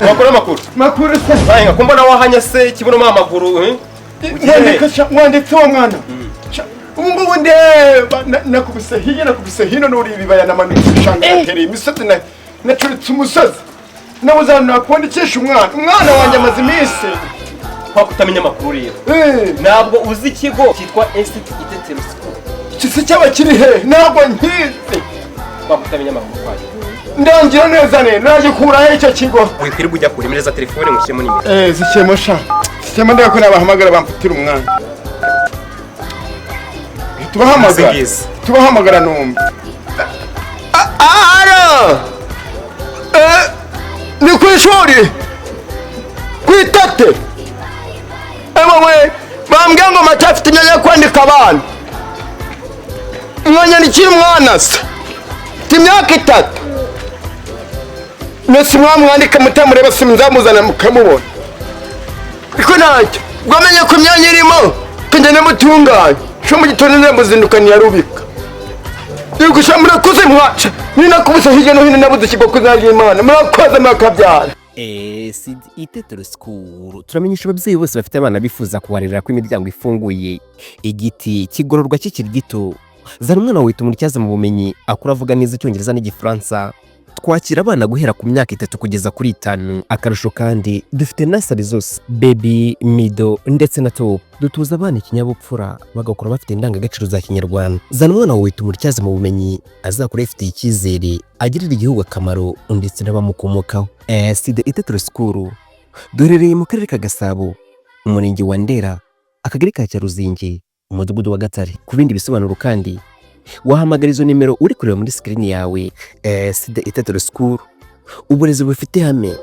Makuru makuru. Makuru se. Bahinga kumbona wahanya se kibuno amaguru. Wanditse wa mwana. Umbu wende nakubise hino nuri ibibaya namanutse shanga teri imisozi nacuritse umusozi. Nawuzana kwandikisha umwana wanjye amaze iminsi. Kwa kutamenya makuru rero. Ntabwo uzi ikigo cyitwa Itetero. Kisi cyaba kiri he? Ntabwo nkizi. Kwa kutamenya makuru kwaje. Ndangira neza naje kura he icyo kigo. Wikwiri kujya kuremereza telefone ngushyemo nimero. Zikemo sha. Zikemo ndako nabahamagara bamfitira umwana. Tubahamagara numva. Ara! Ni ku ishuri. Ku Itetero. Ewe bambwiye ngo matafite imyanya kwandika abana. Mwanya ni kiri mwana se. Imyaka 3. Nese mwandika mutamureba simuzamuzana mukamubona. Iko nacyo. Gwamenye ku myanya irimo. Kende mutunganye. Cyo mu gitondo nemuzindukani yarubika. Yugusha murakoze mwaca. Nina kubisa hirya no hino nabuze kigo kuzagira Imana. Murakoze makabyara. Itetero school turamenyesha ababyeyi bose bafite abana bifuza kubarira ko imiryango ifunguye igiti kigororwa kikiri gito. Zana umwana wawe tumuricyaza mu bumenyi akura avuga neza icyongereza n'igifaransa. Twakira abana guhera ku myaka 3 kugeza kuri 5. Akarusho kandi dufite nursery zose, baby, middle ndetse na top. Dutuza abana ikinyabupfura bagakora bafite indangagaciro za Kinyarwanda. Zana umwana wawe tumuricyaza mu bumenyi azakora ifite icyizere agirira igihugu akamaro ndetse n'abamukomokaho. Itetero school duherereye mu karere ka Gasabo, umurenge wa Ndera, akagari ka Cyaruzingi, umudugudu wa Gatare. Ku bindi bisobanuro kandi wahamagara izo nimero uri kureba muri screen yawe. Itetero school, uburezi bufite hame.